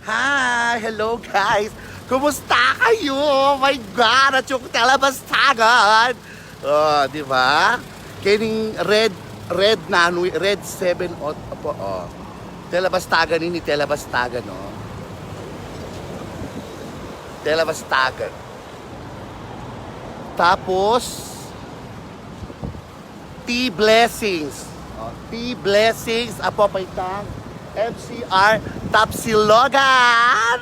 Hi! Hello guys! Kumusta kayo? Oh my God! At yung telebastagan! Oh, di ba? Kining red 7 po. Oh. Telebastagan ini, telebastagan, oh. Telebastagan. Tapos, T-Blessings. Oh, T-Blessings. Apo pa itang MCR Tapsilogan.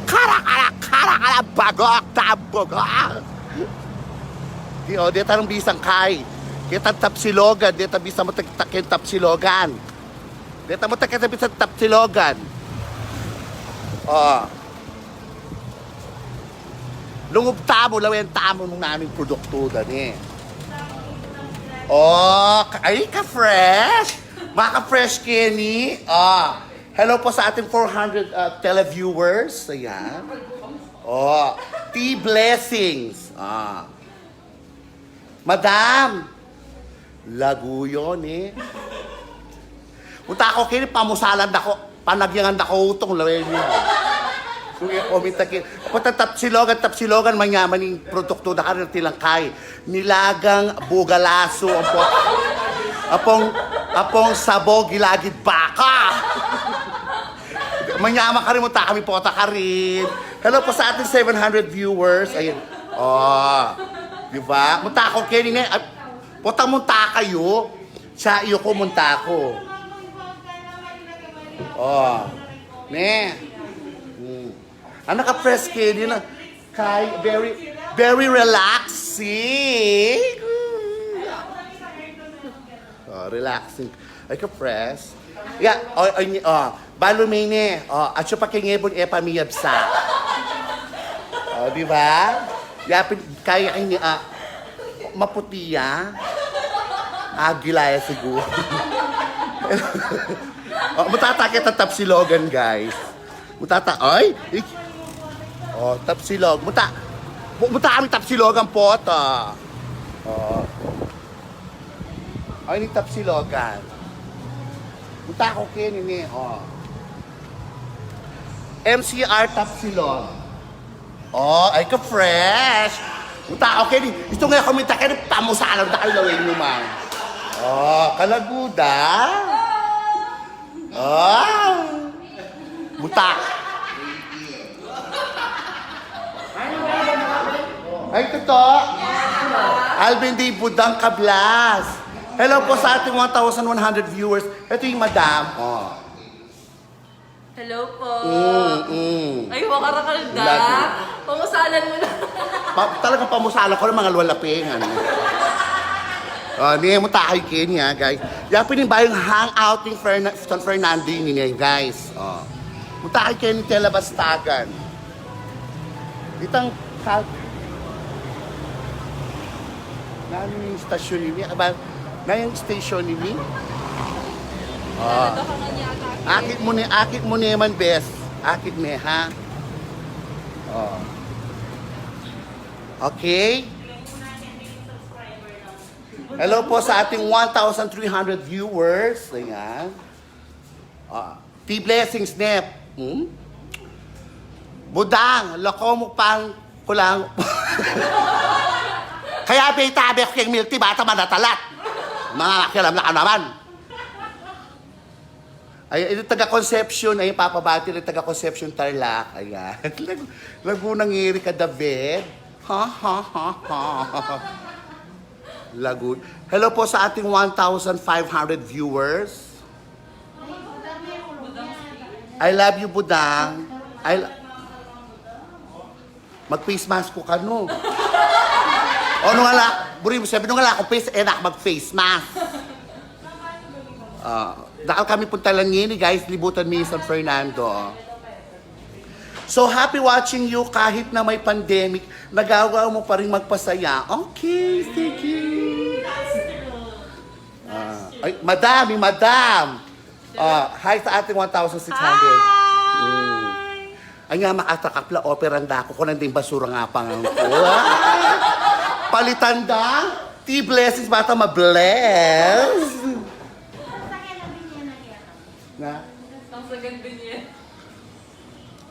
Kara, bagok, tabogok. O, dito ang bisang kay. Kita Tapsilogan, dito bisa mo takin Tapsilogan. Dito mo takin bisa Tapsilogan. Oh. Lungub tamo, lawin tamo nung naming produkto dani. Oh, ay ka-fresh! Mga ka-fresh Kenny. Hello po sa ating 400 televiewers. Ayan. Oh, T-Blessings. Madam, lago yun eh. Punta ako Kenny, pamusalan ako, panagyangan ako utong lawin niyo. Punta tapsilogan, manyaman yung produkto na karin tilangkay. Nilagang bugalaso, apong sabog gilagid baka. Manyaman ka rin mo, kami po ka rin. Hello po sa ating 700 viewers. Ayun. Oh, di ba? Munta ako, Kenny. Potang munta kayo. Sa iyo ko munta ko. Oh. Ne. Ano ka press Kenny na? Kay, very relaxing. Oh, relaxing. Ay ka press. Yeah, balo may ne. At siya pa kingibon pamiyabsa. Di ba? Yapin kaya ini maputiya. Agilaya siguro. Matatakit ang Tapsilogan, guys. Ay! Tapsilog. Muta kami Tapsilogan po ito. Ay, ni Tapsilogan. Muta ko Kenny. MCR Tapsilog. Ay ka-fresh. Muta ko Kenny. Ito nga kumita kayo, pamusalan na kayo lawin mo man. Kalaguda. Muta. Ay, totoo. Alvin D. Budang Kablas. Hello po sa ating 1,100 viewers. Ito yung madam. Hello po. Ay, makarakalda. Pamusalan mo na. Talagang pamusalan ko ng mga luwalaping. Niya mo takay Kenya, guys. Yapin yung ba yung hangouting San Fernando niya, guys. Mutakay kayo ni Telebastagan. Itang yung stasyon ni Mi? Na yung station ni Mi? Akit mo ni man, bes. Akit ni, ha? Okay? Hello po sa ating 1,300 viewers. Ayan. T-Blessings, Nep. Budang, loko mo pang kulang. Kaya tabi ako kayong milk tea, bata manatalat. Mga kialam na ka naman. Ay, ito taga-conception, ay papabati ng taga-conception Tarlac. Ayan. Lagunang ngiri ka, David. Ha. Lagun. Hello po sa ating 1,500 viewers. I love you, Budang. Mag-face mask ko ka, no? Nung ala, buri mo sabi, nung ala, kung face, enak mag-face mask. Dahil kami punta lang yun, guys, libutan mi San Fernando. So, happy watching you kahit na may pandemic, nagawa mo pa rin magpasaya. Okay, thank you. Ay, madam. Hi sa ating 1,600. Ay nga, makatakapla, operanda ako. Kung nanding basura nga pang ko. Palitanda, T-Blessings, bata ma-bless. Na? Ang sagad din niya.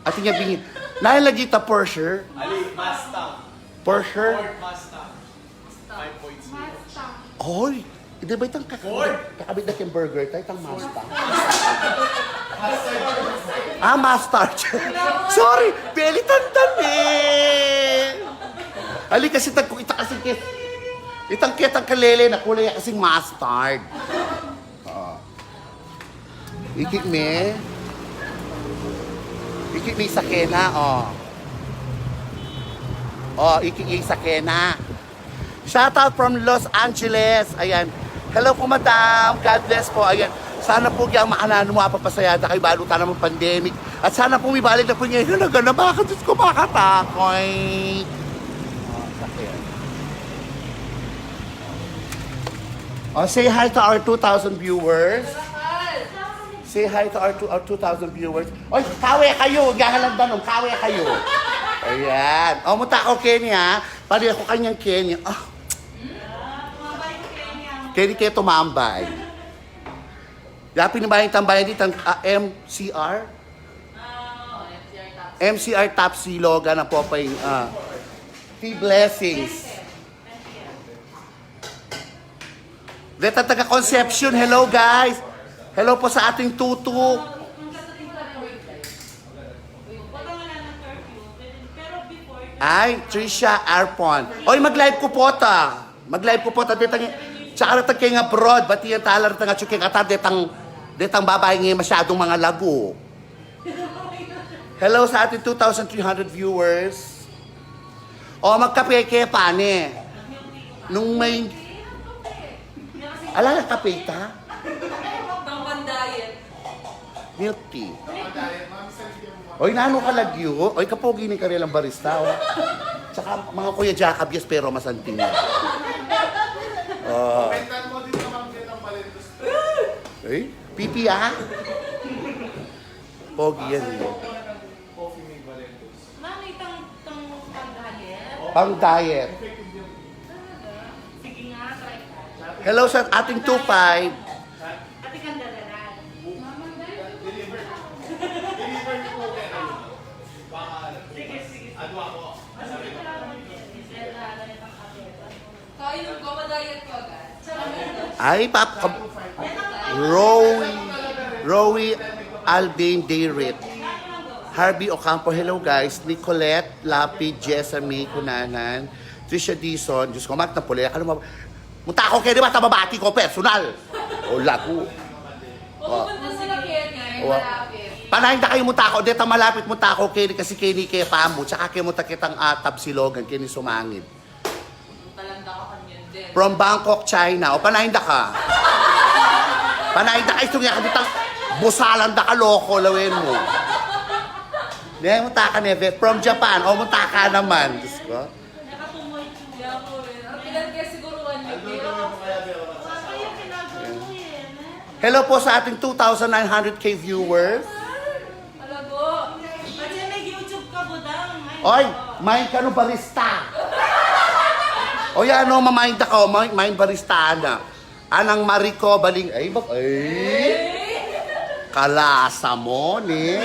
At niya bingin. Nailagay ta Porsche. Ali, Mustang. Porsche. Ford Mustang. 5.0. Oy, hindi ba itang kakabit na kang burger tayo, itang Mustang? Mustard. Sorry, beli tantan eh. Ali kasi kung ita kasi itang kitang kalele na kulay kasing mustard. Ikik me. Ikik me sa kena, ikik me sa kena. Shout out from Los Angeles. Ayan. Hello po, madam. God bless po. Ayan. Sana po kaya makanano mo apapasayada kay balutan ng pandemic. At sana po may balik na po niya. Halaga na baka Diyos ko makatakoy. Say hi to our 2,000 viewers. Say hi to our 2,000 viewers. Oy, kawe kayo. Gahalandan ng kawe kayo. Ayan. Munta ako Kenny ha. Pari ako kanyang Kenny. Kenny kayo tumambay. Yapin na ba yung tambayan dito ang MCR? MCR Top C Logan na po pa yung T-Blessings. Deta taga Conception. Hello guys. Hello po sa ating tutu. Ay, Trisha Arpon. Oy, mag-live ko po ta. Mag-live ko po ta. Tsaka natag kayo nga abroad. Ba't yan talar nga tsuking atar. Detang babae ngayon masyadong mga lago. Hello sa ating 2,300 viewers. Magkape kaya pane. Nung may... Alala kape ta? Pang diet. Milk tea. Oy, nano ka lagyo? Oy, kapogi ni kanilang barista. Tsaka mga kuya Jacobias pero masanting. Bentan mo din naman din ang Valentos. Pipi ah? Pogi yan eh. Coffee may Valentos. Mami, itang pang-diet. Pang diet. Sige nga, try ka. Hello sa ating 2.5. Ate kang dalaran. Deliver ko kayo. Sige. Ano ako? Kain ko, ma-diet ko agad. Ay, Rowie Alvin Dayrit. Harvey Ocampo, hello guys. Nicolette, Lapid, Jessa May, Kunanan, Trisha Dison. Diyos ko, mat na puli. Munta ako kayo, di ba? Tababati ko, personal. O, lago. Pupunta sila Kenya, malapit. Panahin na kayo munta ako. Dito malapit munta ako kayo kasi kayo ni kaya pamo. Tsaka kayo munta kitang atap silogan, kayo ni sumangit. Talanda ka kanyan din. From Bangkok, China. O, panahin na ka. Panahin na kayo. Itong yakaditang busalan na ka, loko, lawin mo. Hindi, munta ka, Nevet. From Japan. O, munta ka naman. Diyos ko. Nakatumoy siya po eh. Ang ilan kaya siguro 1 year. Hello po sa ating 2,900k viewers. Alago. Kasi may YouTube ka, Budang. Oy, mind ka no barista. O yan, no, mamind ako. Mind barista na. Anang Marico Baling... Ay, kalasa mo, ni.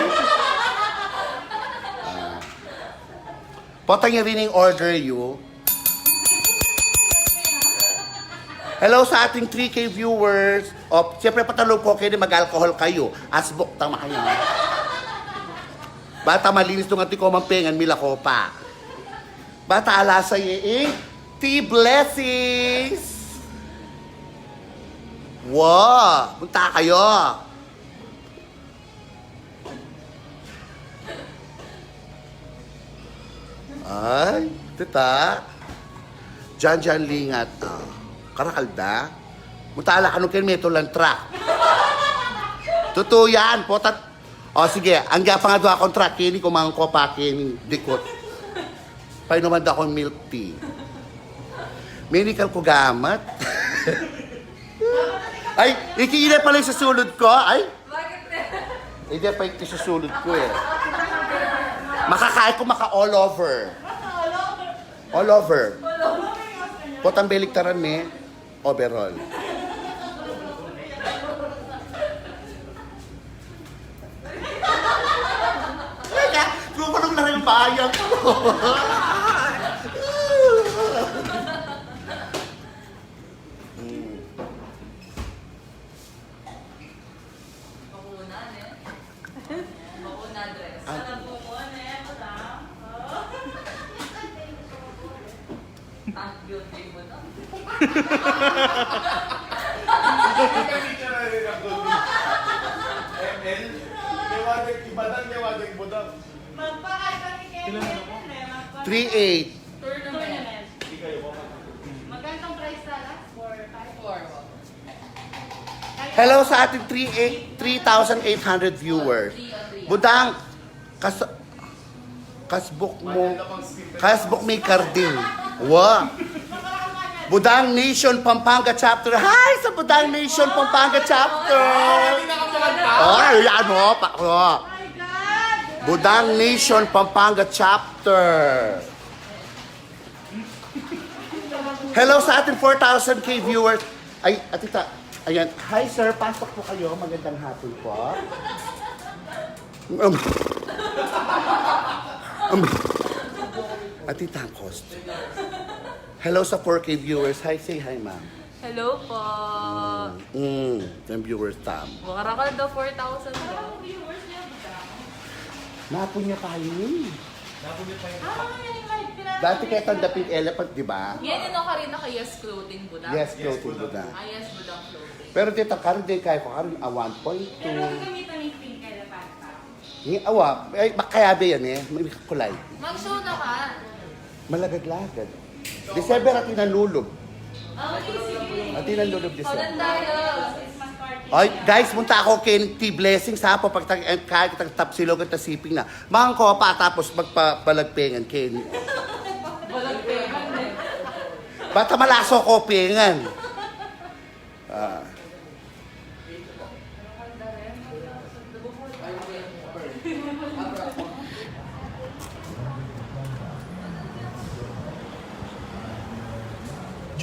Potang yung rin order you. Hello sa ating 3K viewers. O, siyempre patalog ko kayo mag-alcohol kayo. Asbok, tama kayo. Bata malinis nung ating komampengan, mila ko pa. Bata alasa yung T-Blessings. Wow! Punta kayo. Ay, tita. Jan lingat. Karakalda. Mutala ka nung kilometro lang truck. Totoo yan. Potat. O sige, ang gapang nga akong truck. Kini kumang ko pa kini. Dikot. Painuman da akong milk tea. Medical ko gamat. Ay, ikiinay pala yung sasulod ko. Ay, Bakit hindi pa yung sasulod ko eh. Makakain ko all over. All over. Potang beliktaran me, overall. na rin bayang ko. Makunan eh. Makunan dress. Alam mo mo, ne, Budang. Ang beauty mo na. Picture na rin ang doon. ML. Lewadig, iba lang lewadig mo daw. Magpakay kami kay ne. 3.8. Tournament. Hindi kayo mo. Magkantong price na lang? 4, 5. 4. Hello sa ating 3,800 viewers. Budang, kasbook mo, kasbook may karding. Wow. Budang Nation Pampanga Chapter. Hi sa Budang Nation Pampanga Chapter. Hindi na ka malagpa. Oh, yan o. Oh my God! Budang Nation Pampanga Chapter. Hello sa ating 4,000k viewers. Ay, atita. Ayan. Hi sir, pasok po kayo. Magandang hapon po. Atita Cost. Hello sa 4K viewers. Hi, say hi ma'am. Hello po. Yung viewers tam. Bukara ka daw 4,000 daw. Viewers niya, Budang. Napo niya pa yun. Yan yung live pinapanood. Dati kaya tandaping elephant, di ba? Yan yun ka rin naka Yes Clothing Budang. Yes, clothing ko na. Ah, Yes Budang Clothing. Pero dito, karin din kaya ko, karin 1.2. Pero gamitan ni Pink kay Lapata. Yung awa, ay, kaya ba yan eh? May kulay. Mag-show na ka. Malagad-lagad. December at inalulog. Okay, sige. At inalulog Palan December. tayo. Christmas party. Ay, guys, punta ako kay T-Blessings ha po pag kahit tapsilog at tasiping na. Mga ko pa tapos magpalagpengan kay Walang pera eh. Bata malaso ko pengan. Ah.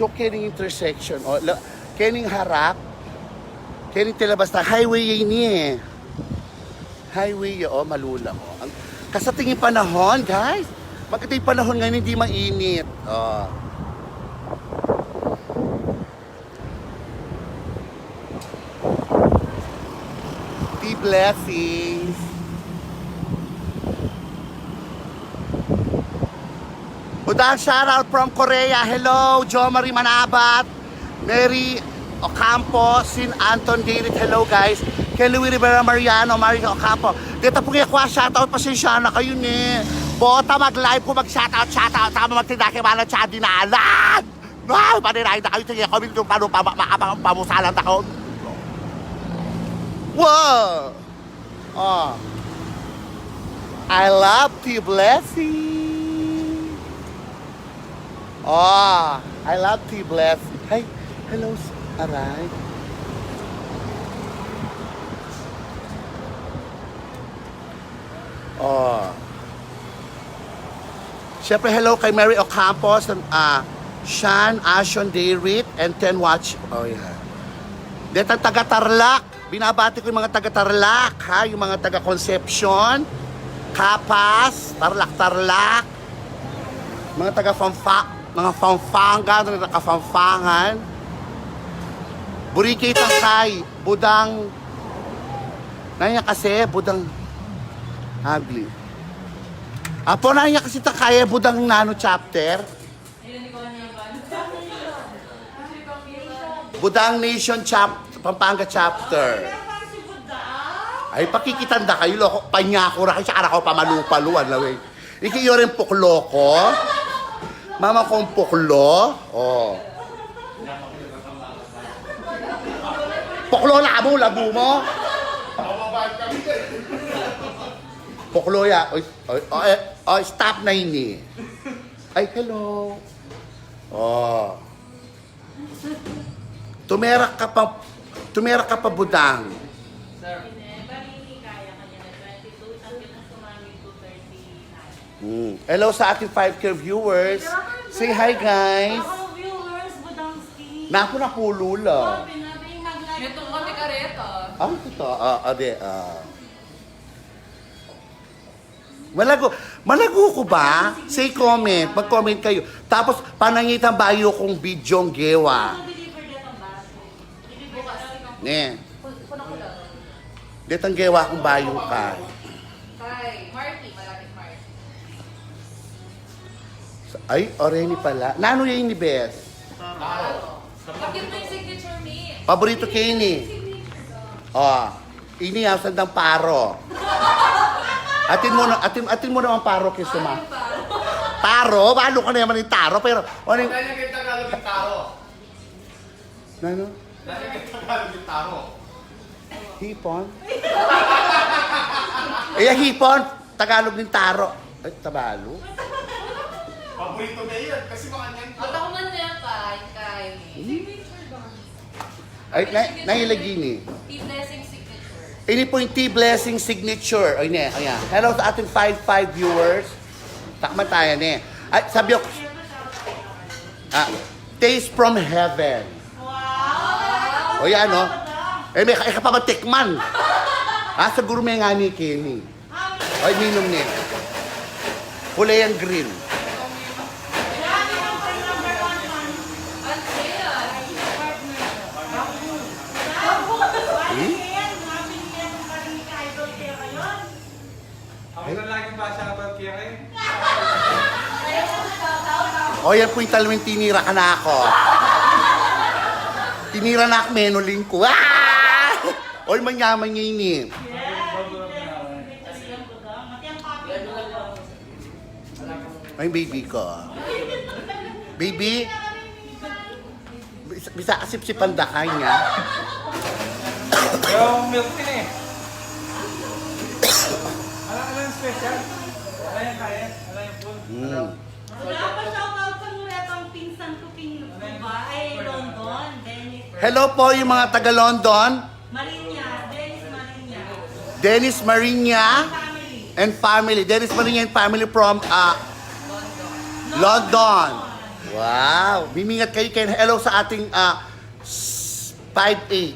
Chok kening intersection o kening harap kening tilabas na highway yun eh. Highway o malula ko. Kasatingin panahon, guys. Maganda yung panahon ngayon hindi mainit. Oh. Be blessings. Budang shoutout from Korea. Hello, Jo Marie Manabat, Mary Ocampo, Sin Anton David. Hello guys. Kay Louis Rivera Mariano, Mario Ocampo. Dito po kaya shoutout, pasensya na kayo ni. Bota mag-live ko mag-shoutout. Tama magtinda kay Manang Chad dinalan. Wow, panirahin na kayo. Sige, comment yung paano pamusalan ako. Wow! Oh. I love you, blessing. Oh, I love you, blessing. Hey, hello, aray. Oh. Siyempre, hello kay Mary Ocampos, Sean, Ashon, Dayrit, and 10 Watch. Oh, yeah. Dito ang taga-Tarlac. Binabati ko yung mga taga-Tarlac, ha? Yung mga taga-Concepcion, Kapas, Tarlac, mga taga-Fampangan, taga-Fampangan, Burikay Tangkay, Budang, nanya kasi, Budang, Hagli. Apo nanya kasi Tangkay, Budang Nano Chapter, Budang Nation Pampanga Chapter. Meron si Budang. Ay, pakikitanda kayo, loko, panyako na kayo, sa araw pamalupaluan, laway. Ikiyo rin puklo ko. Mama kong puklo. Oh. Puklo na mo, labo mo. Mababaan kami. Puklo ya. Oy, stop na ini. Ay, hello. Oh. Tumerak ka pa Budang. Bali, hindi kaya kanya na 22. Sabi na sumami to 39. Hello sa ating 5K viewers. Say hi, guys. Ako viewers, Budangski. Naku na pulula. Pinabing mag-live. Ito kami kareta. Ah, ito. Ade. Malago ko ba? Say comment. Mag-comment kayo. Tapos, panangitan bayo kong bidyong gewa. Ano deliver dito ang baso? Deliver Bukas. dito. Ne. Puno ko lang. Detang gewa kong bayo ka. Kay Marky, malapit Marky. Ay, Oreni pala. Nano yan ni Bes? Bakit mo yung signature me? Paborito kayo ni. Oh, ini ang sandang paro. Atin mo naman paro kay Suma. Yung paro. Taro? Paano ka na naman yung taro? Pero, ano yung... Dahil yung Tagalog yung taro. Ano? Dahil yung Tagalog yung taro. Hipon? Hipon. Tagalog ng taro. Ay, tabalo. Paborito na yun. Kasi mga niyan At ako man niya kay Ay, nahilagi ni. T-Blessing signature. Ini po yung T-Blessing signature. Ay, ne, ayan. Hello sa ating 5 viewers. Takman tayo, ne. Ay, sabi ko, taste from heaven. Wow! O yan, no? Eh, may ka pa matikman. Siguro may nga ni Kenny. Ay, minom niya. Kulay ang green. Ako na laging basa about kaya kayo. O, yan po yung talawing tinira ka na ako. Tinira na ako menuling ko. Oy, manyaman niya ini. Ay, baby ko. Baby? Bisa asip-sipan da ka niya. Yung milk tin eh. Ano yung special? Ano yung kaya? Ano yung full? Wala pa shoutout sa muretang pinsan ko ba? Ay, London. Dennis. Hello po yung mga taga-London. Marinya. Dennis Marinya. Dennis Marinya Family. and family. Dennis Marinya and family from London. Wow. Bimingat kayo kayo. Hello sa ating 5'8".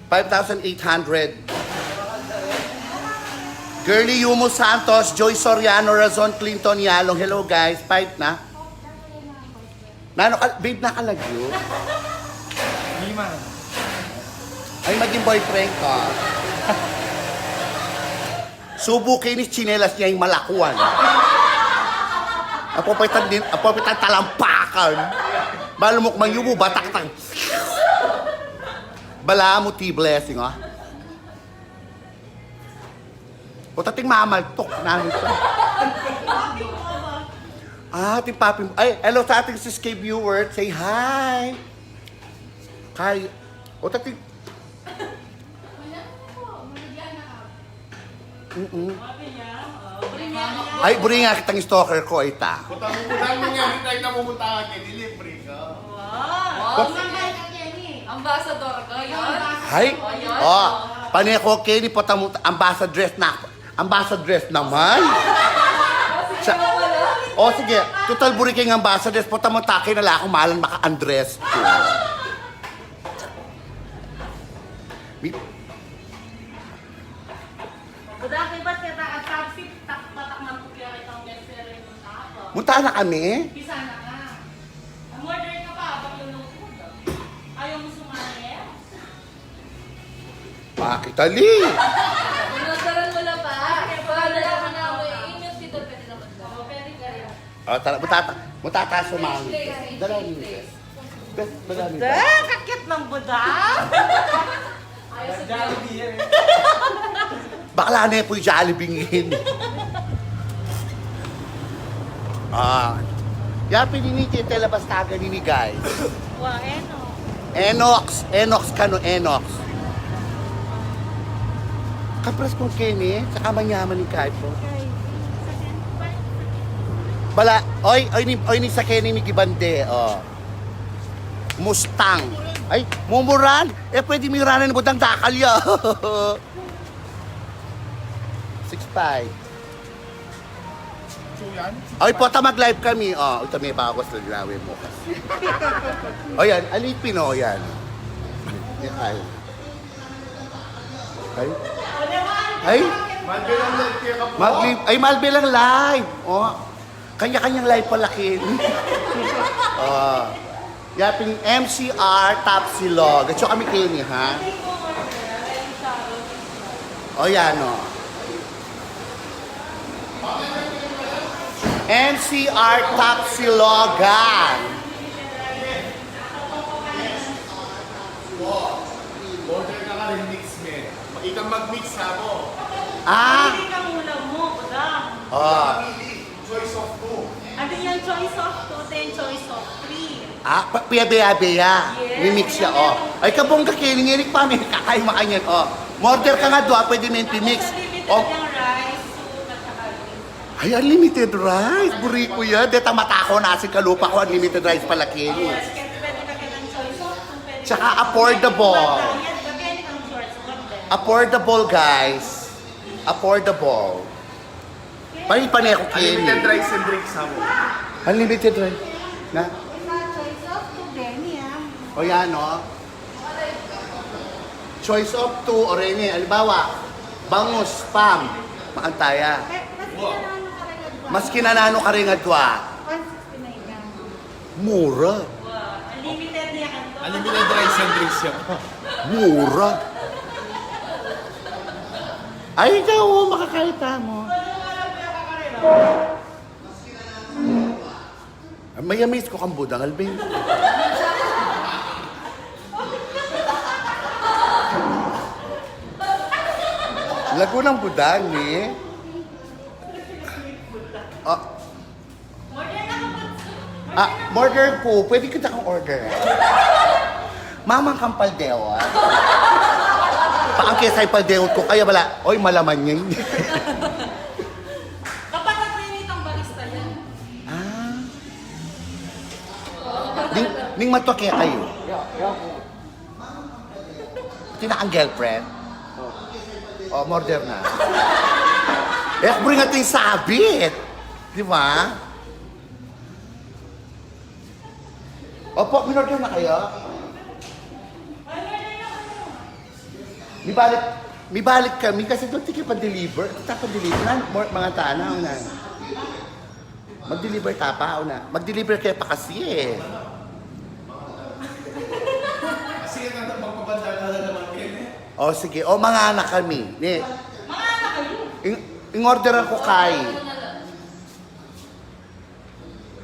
5,800. Girly Yumo Santos, Joy Soriano, Razon Clinton Yalong. Hello guys. 5 na. Babe, nakalagyo. Lima. Ay, maging boyfriend ka. Subo kayo ni chinelas niya yung malakuan. Apopitan talampakan. Balumok mang yubo, batak-tang. Bala mo, T-Blessing, oh. O tating mamaltok namin ito. Ating papi. Ay, hello sa ating sis K viewer. Say hi. Hi. O tating. Ay, buri nga kitang stalker ko, ay ta. Putang-putang mo nga, hindi tayo napupunta ka, delivery ka. Wow! Ambassador ka, yun? Hay. Oh, paneko Kenny potamu ambassadress naman. Sa, oh, sige. Total buri kay ng ambassadress potamu takay na lang ako malan maka Andres. Budang, ba't kita ang tapsip, patak man po kaya kitang bestseller yung tapo. Munta na kami. Pisa na ka. Umorder ka pa, bak yung lungkod. Ayaw mo sumali? Bakit ali? Pinagdaran mo lang pa. Paano lang ka na ako i-ingat dito, pwede naman daw. Pwede ka rin. Oh, tara, mutata sumami. Dala niyo. Budang, kakit ng budang. Ayaw sa Jollibee. Bakla na po yung Jollibee. Yapi ni Niki telebastaga ni guys. Wow, eno. Enox kano Enox. Kapras kong Kenny, sa manyaman ni Kaipo. Bala, oy ni sa Kenny ni Gibande, oh. Mustang. Ay, mumuran. Pwede miranan ng Budang dakalya. 6'5". Ay, pota mag-live kami. Oh, ito may bagos na ginawin mo. O yan, alipin o yan. Ay. Ay. Ay. Malbel ang live kaya ka po. Ay, Malbel ang live. Oh. Kanya-kanyang live palakin. Oh. Yaping MCR Tapsilog. At syo kami Kenny, ha? O yan, o. MCR Tapsilogan. Order ka ka rin mix, men. Ikang mag-mix ha mo. Ah. Hindi ka muna mo, Budang. Oh. Choice of two. Ano yung choice of 2, then choice of 3. Ah, piya-beya-beya. Yes. Mimix siya, oh. Ay, kabongga Kenny pa, may kakain makanyan, oh. Morder ka nga doon, pwede may mix. Oh. Yung rice, soup, at saka beans. Ay, unlimited rice. Buri ko yan. Deta mata ko na si kalupa ko, unlimited rice pala, Kenny. Yes, kasi pwede ka ng choice of 2, pwede Tsaka ka- affordable. Yes, pwede kang shorts, what then? Affordable, guys. Affordable. Pari-panay ako, Kenny. Unlimited rice and drinks ha mo. Unlimited rice. Na? Choice of 2, then yan. O yan, no? Choice of two, o Rene, alibawa, bangus, spam, maantaya. Mas kinanano ka rin adwa. 169 yan. Mura. Wow, unlimited niya ka to. Unlimited rice and drinks siya. Mura. Ay, ikaw, oh, makakaita mo. May amaze ko kang budang, Alvin. Lago ng budang, eh. Order ko. Pwede kita kang order. Mamang kang paldewa. Paangkes ay paldewa ko. Kaya wala. Oy, malaman niya yun. Kapag nagninitang barista yan. Ah. Ning matwa kaya kayo. Tina ang girlfriend. Oh, order na. Eh, bring natin sabit. Di ba? Opo, minorder na kayo? May balik kami kasi doon tiki pa-deliver. Pa-deliver na, mga tana. Una. Mag-deliver tapa. Una. Mag-deliver kayo pa kasi eh. Kasi yan ang magpabanda na naman yan eh. O sige, o mga anak kami. Ni, Mga anak kayo. in-orderan ko kay.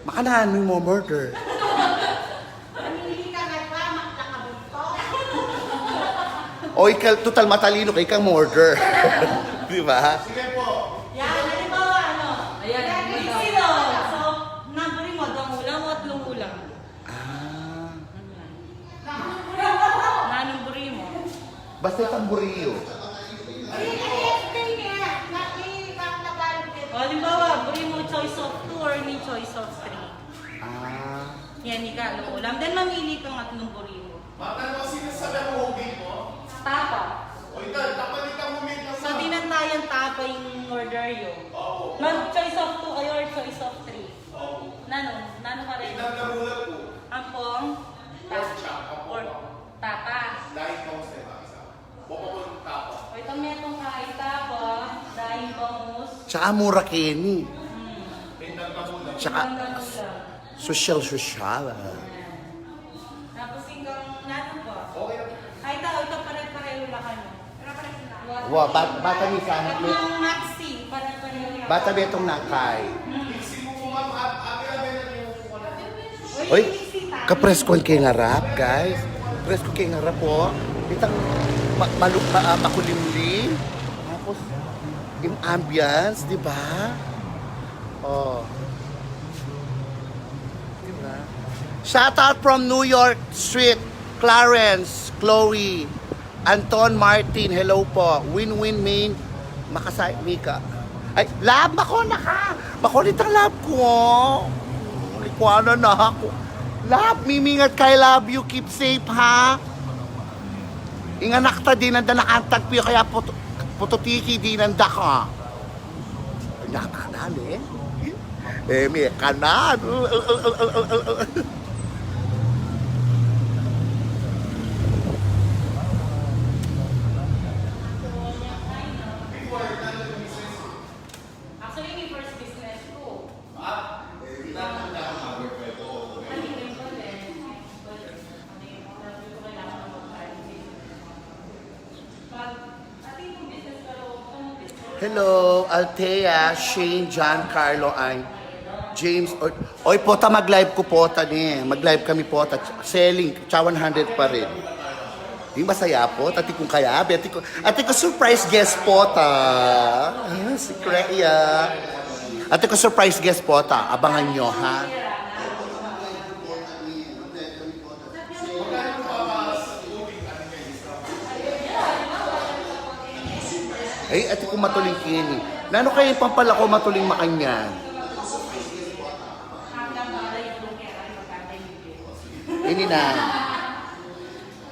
Makanahan mo murder. Mamili ka na pa, magkakabunto. O ikaw, total matalino kay kang murder. Di ba? Sige po. Yan, halimbawa ano? Ayan, Yan, ito. sino? So, numberin mo, dong ulam o tatlong ulam. Ah, Nanumberin mo. basta itang buriyo. O, halimbawa, burin mo choice of 2 or may choice of 3. Ah, Yan, ika, anong ulam. Then, mamili kang tatlong burin mo. Matanong sinasabi mo hugin mo. Tapa. O ito, kapalit ang moment na So, dinantayan tapa yung order yun. Oo. Mag-choice of 2 kayo or choice of 3? Oo. Nano ka rin? Ilang nagulat ko. Ampong? Or tapa. Dahil mo sa isa. Bukod tapo. O, itong metong kahit tapa, dahil bangus. tsaka mura Kenny. Ilang nagulat. Tsaka Ang ulam. social. Tapos ikaw, nato ba? Okay lang. Ay, ito pare-pareho lang ano. Wow, bata ni sana. Itong maxi, pare-pareho lang. Bata betong nakay. Mixin mo po ma'am. Ate na yung Oy, kapreskon kay ngarap, guys. Presko kay ngarap po. Itang makulimlim. Tapos, yung ambience, di ba? Oh. Di ba? Shout out from New York Street, Clarence, Chloe, Anton Martin, hello po. Win-win main, Makasay, Mika. Ay, lab, makona ka! Makulit ang lab ko. Ikuana na ako. Lab, mimingat kay love you, keep safe ha. Inganak ta din ang danakantag piyo, kaya pututiki din ang daka. Nakanan eh. May kanan. Hello, Althea, Shane, John, Carlo, ay James. Oy, pota, mag-live ko pota ni. Mag-live kami pota. Selling, 100 pa rin. Di masaya po, ati kong kaya, ati ko surprise guest pota. Ayan, si Kreya. Ati ko surprise guest pota. Abangan nyo, ha? Ay, ati ko matuling kini. Nano kayo yung pampala ko matuling makanyan?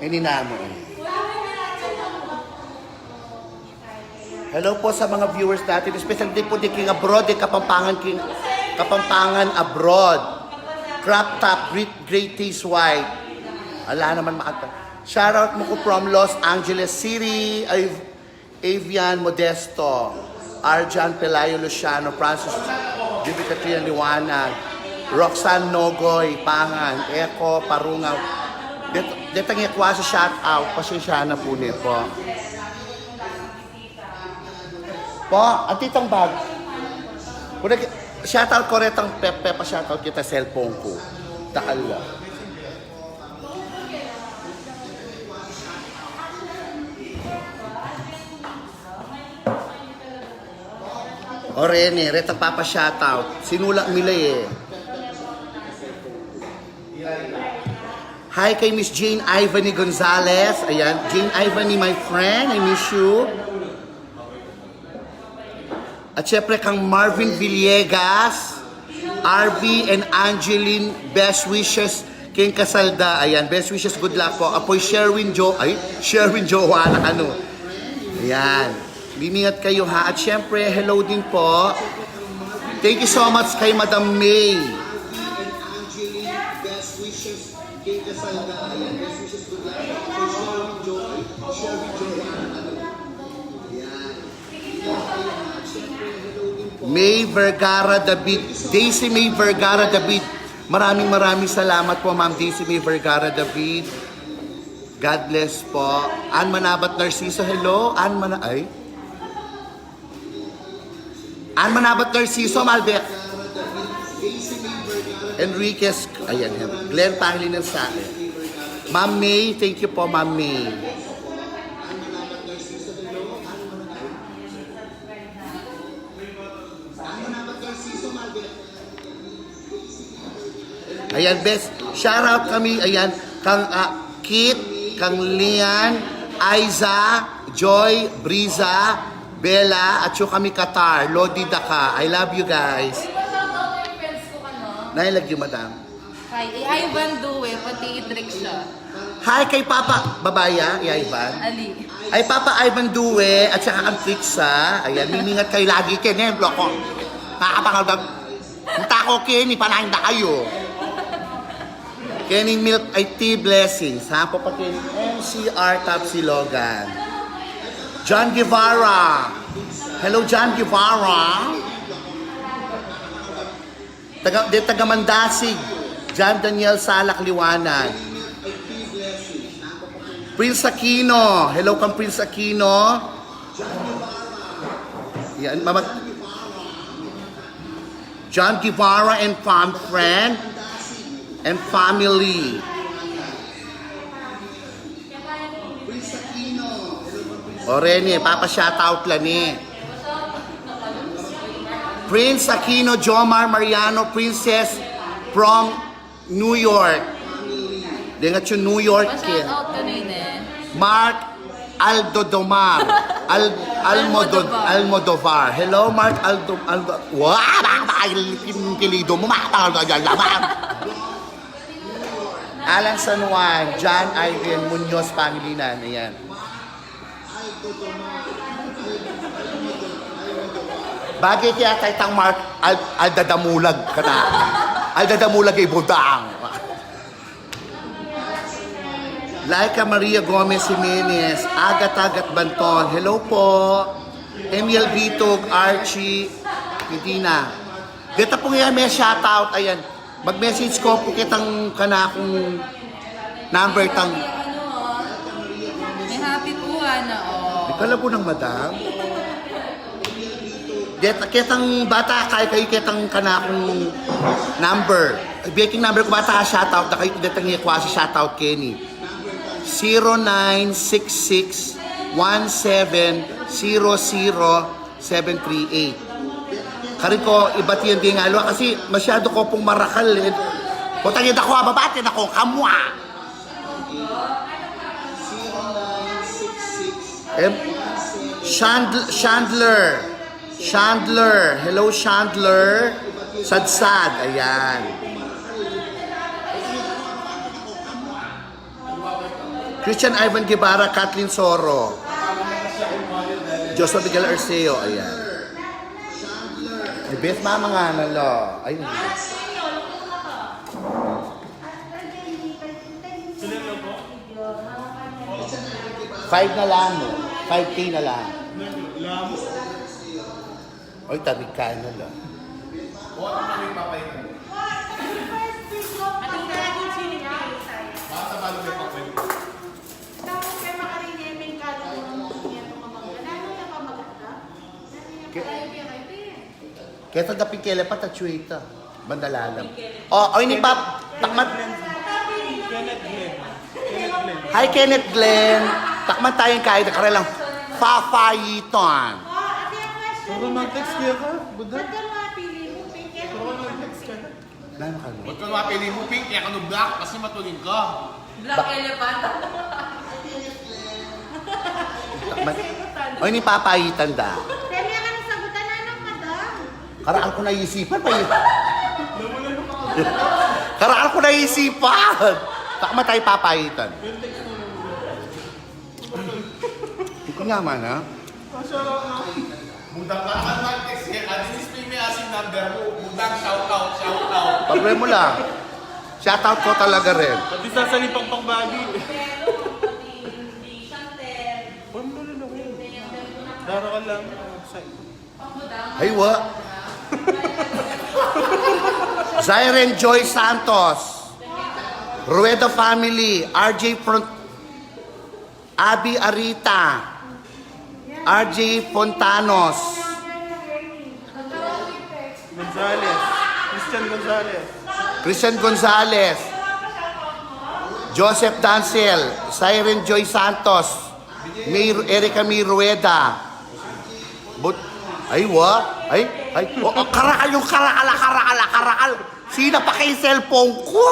Ininamo. Hello po sa mga viewers natin, especially po di King Abroad, di Kapampangan Abroad. Crop top, great taste white. Ala naman makata. Shoutout mo ko from Los Angeles City, Avian Modesto, Arjan Pelayo Luciano, Francis Jimmy Katrina Liwanag, Roxanne Nogoy, Pangan, Eko, Parungaw. Dito nga kwa sa shoutout, pasensya na po po. Po, ang titang bag. Shoutout ko rin ang Pepe, pa-shoutout kita cellphone ko. Takal lang. O Rene, retang papa-shoutout. Sinulak nila eh. Hi kay Miss Jane Ivany Gonzalez. Ayan, Jane Ivany, my friend, I miss you. At syempre kang Marvin Villegas, RB and Angeline, best wishes King Kasalda. Ayan, best wishes, good luck po. Apoy Sherwin Joanna, ano. Ayan, limingat kayo ha. At syempre, hello din po. Thank you so much kay Madam May. Best wishes King Kasalda. Ayan, best wishes, good luck. Apoy Sherwin Joanna, ano. May Vergara David, Daisy May Vergara David. Maraming salamat po Ma'am Daisy May Vergara David. God bless po. Ann Manabat Narciso, hello. Ann Manabat Narciso, Malbec. Enriquez, ayan, Glenn Pangilinan sa akin. Ma'am May, thank you po Ma'am May. Ayan, best. Shoutout kami, ayan, kang Kit, kang Lian, Aiza, Joy, Briza, Bella, at yung kami Qatar, Lodi Daka. I love you guys. Shoutout yung friends ko Nailag yung madam. Hi, Ivan Due, pati Idrik siya. Hi kay Papa, babaya, Ivan. Ali. Ay Papa Ivan Due, at saka ang Trixa. Ayan, mimingat kayo lagi, Keneblo ko. Nakakapangal Punta ko, Kenny, panahin na kayo. Kenny Milk IT Blessings. Ha po pa Kenny. MCR Top Silogan. John Guevara. Hello, John Guevara. Taga Mandasig. John Daniel Salak Liwanag. Prince Aquino. Hello kang Prince Aquino. Yan, John Guevara and friend and family. O Rene, papa-shoutout lang eh. Prince Aquino, Jomar Mariano, Princess from New York. Dengat yung New York kid. Pa-shoutout kanina eh. Mark Aldodomar. Almodovar. Hello, Mark Aldo. Wow! Kilido mo, Alan San Juan, John Ivan Munoz Pangilinan. Ayan. Bagay kaya tayo tang Mark Aldadamulag ka na. Aldadamulag ay Budang. Laika Maria Gomez Jimenez, Agat Banton. Hello po. Emil Bitog, Archie, Medina. Dito po ngayon may shoutout. Ayan. Mag-message ko po kitang kanakong number tang. May happy po na Di ka labo ng madam. Ketang bata, kayo ketang kanakong number. Baking number ko bata, shoutout na kayo ketang ikwasi shoutout Kenny. 0966-1700-738. Kari ko, iba't yan din nga kasi masyado ko pong marakal eh. Putang yun ako, babatin ako, kamwa! 0966 Chandler. Hello, Chandler. Sadsad. Ayan. Christian Ivan Guevara, Kathleen Soro. Joshua Miguel Arceo. Ayan. The best mama nga nalo. Ayun. Five na lang mo. 5K na lang. Oy, tabi ka na lang. O, ano na may papay? Anong laging sinipili sa'yo? Basta balo may papay. Tapos kay makarinig may kalong niya itong mamagana. Ano na pa maganda? Kaya sa dapikele pa tachuita. Bandalalam. Oh, oy ni Pap. Takman. Hi, Kenneth Glenn. Takman tayong kahit nakaralang papayiton. Mag-text kaya ka, Budang? Ba't ka mapili mo? Pink Lalo ka Huwag ka mapili mo, Pink, kaya ka no black kasi matulin ka. Black elephant. Takman. Oy ni papayitan da. Kaya ka nasagutan na ng madam. Karaan ko naisipan pa yun. Karaan ko naisipan. Takman tayo papayitan. Ikaw nga man, ha? Budang ka naman mag-text kaya ka. Dinisplay mo yung asin number mo. Budang, shoutout. Pagre mo lang. Shoutout ko talaga rin. Pati sasalipang pang bagi. Daro ka lang. Ay, wa. Zyren Joy Santos. Rueda Family. RJ Front. Abby Arita. RJ Fontanos. Gonzales. Christian Gonzales. Joseph Dancel. Zyren Joy Santos. Erica May Rueda. Ay, wa? Ay. Oh, karakal yung karakal. Sino pa kay cellphone ko?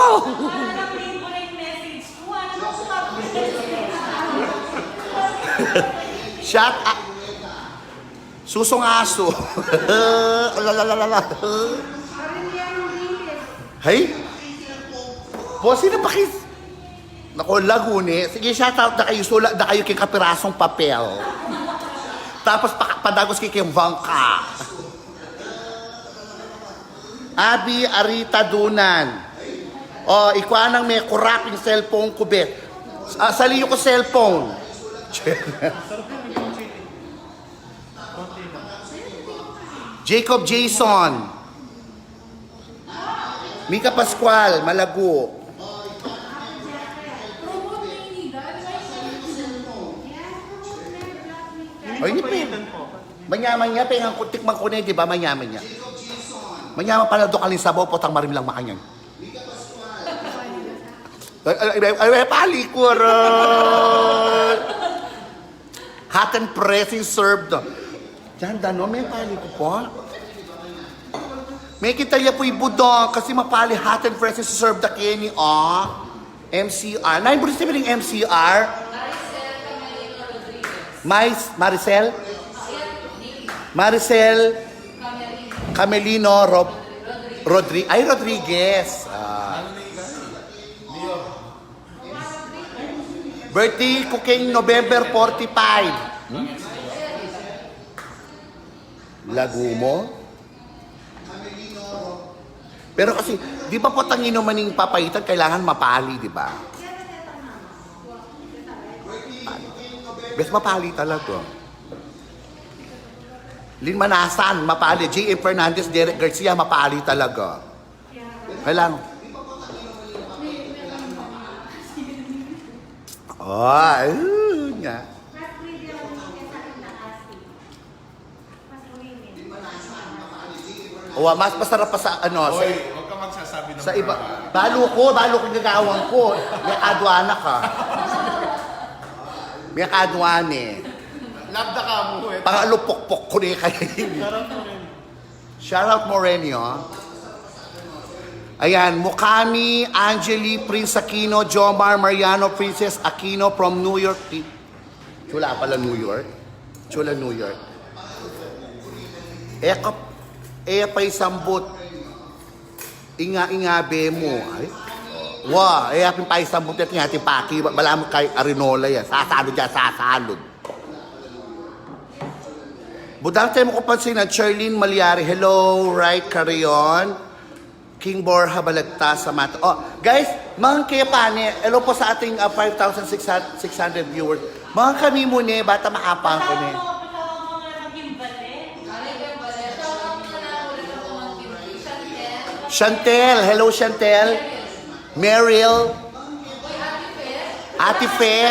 Shut up. Susong aso. Hay? Po, sino pa kay... Naku, Lagune. Sige, shout out na kayo. Sulat na kayo kay kapirasong papel. Tapos padagos kay kayong bangka. Abi Arita Dunan. Oh, ikuha nang may kuraping cellphone ko, bet. Saliyo ko cellphone. Jacob Jason. Mika Pascual, Malago. Ay, hindi pa yun. Manyaman niya, pengang tikman ko na yun, di ba? Manyaman niya. Manyaman pala do kalin sabaw, potang marim lang makanyang. Ay, palikuran! Hot and pressing served. Diyan, dano, may pali ko po. May kita niya po Budang kasi mapali hot and pressing served na Kenny, oh. MCR. Nain, bulis namin yung MCR. Maricel Camelino Rodriguez. Birthday ko kay November 45. Lagumo. Pero kasi, di ba po tangino maning papayitan, kailangan mapali, di ba? Best mapali talaga. Lin Manasan, mapali. J.M. Fernandez, Derek Garcia, mapali talaga. Kailangan. Nga. Mas masarap pa sa ano, Hoy, huwag ka magsasabi ng sa iba. Balo ko gagawin ko. May kadwana ka. May kadwan eh. Labda ka mo eh. Pangalupok-pok ko rin kayo. Shoutout Moreno. Ayan, Mukami, Angeli, Prince Aquino, Jomar, Mariano, Princess Aquino from New York. Chula pala New York. Chula New York. Pa'y sambut. Inga-ingabe mo. Ay. Pa'y pa'y sambut at nga paki. Malamang kay Arinola yan. Sasalod yan, sasalod. Budang tayo mo ko pansin na Charlene Malyari. Hello, right, Carion. King Borja Balagta sa mata. Guys, mga kayapane, hello po sa ating 5,600 viewers. Mga kami muna, bata makapang ko na. Chantel, hello Chantel. Meryl. Ate Fe.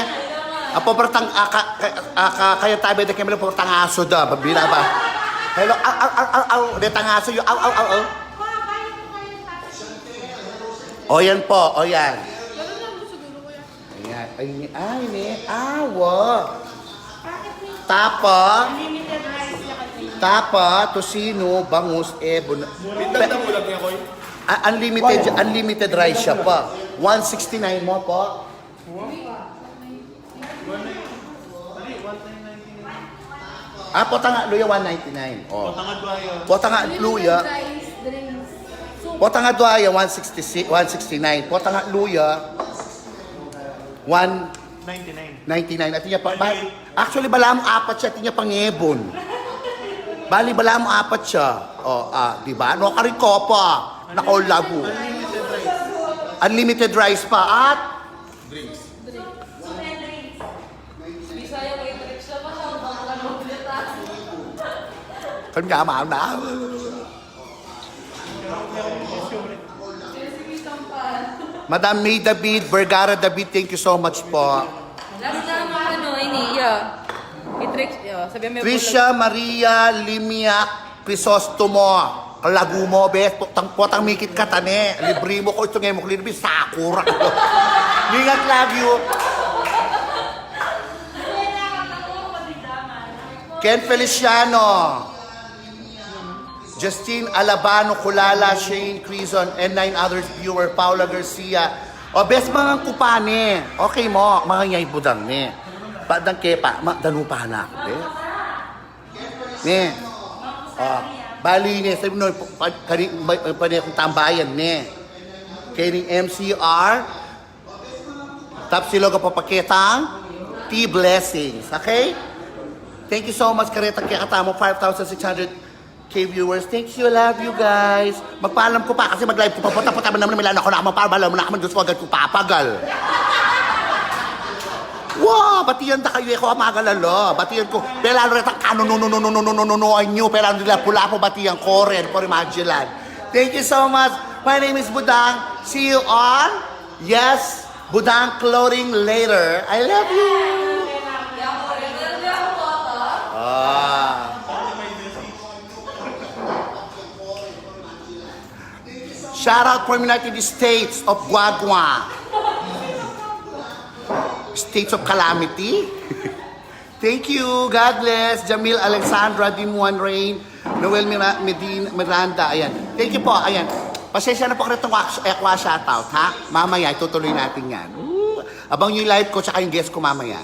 Apo bertang kaya tabi de kemelo bertang aso da, babila ba. Hello, de tang aso yo, yan po, yan. Ayan, ini, awa. Tapa, tosino, bangus, Pintanda mo lang niya, Koy. unlimited rice siya pa. 169 mo po. Potang luya 199. Potang luya. Potang duaya 169. Potang luya 199. 99. At niya pa. Actually bala mo apat siya, tinya pangebon. Bali bala mo apat siya. Di ba? No kariko pa. Nako labu. Unlimited rice pa at Drinks. Bisaya may tricks siya pa. kanya mahal na. Madam May David, Vergara David, thank you so much po. Last time, ini, I-tricks, sabi mo. Trisha Maria Limiak Crisostomo. Kalagu mo, bes. Potang mikit ka tane. Libre mo ko ito ngayon mo. Libre, sakura. Ingat love you. Ken Feliciano. Justine Alabano, Kulala, Shane Crison, and 9 others viewer, Paula Garcia. Bes mga kupane. Okay mo, mga nyay budang ne. Padang kepa, danupa na ako, bes. Ne. Bali ne, sabi mo, pwede akong tambayan ne. Kaya MCR, tap sila ka papakitang, T-blessings, okay? Thank you so much, Kareta Kikatamo, 5,600 K viewers. Thank you, love you guys. Magpaalam ko pa kasi mag-live ko pa. Punta naman milan ako na magpaalam na naman. Diyos ko agad ko papagal. Wow, batiyan ta kayo ako magalalo. Batiyan ko. Pelalo rin no, I knew. Pelalo nila pula po batiyan ko rin. For Magellan. Thank you so much. My name is Budang. See you on, yes, Budang Clothing later. I love you. Shout out from United States of Guagua. States of Calamity. Thank you. God bless. Jamil Alexandra, Dimuan Rain, Noel Miranda. Ayan. Thank you po. Ayan. Pasensya na po kayo itong Equa shoutout, ha? Mamaya, itutuloy natin yan. Abang yung live ko tsaka yung guest ko mamaya.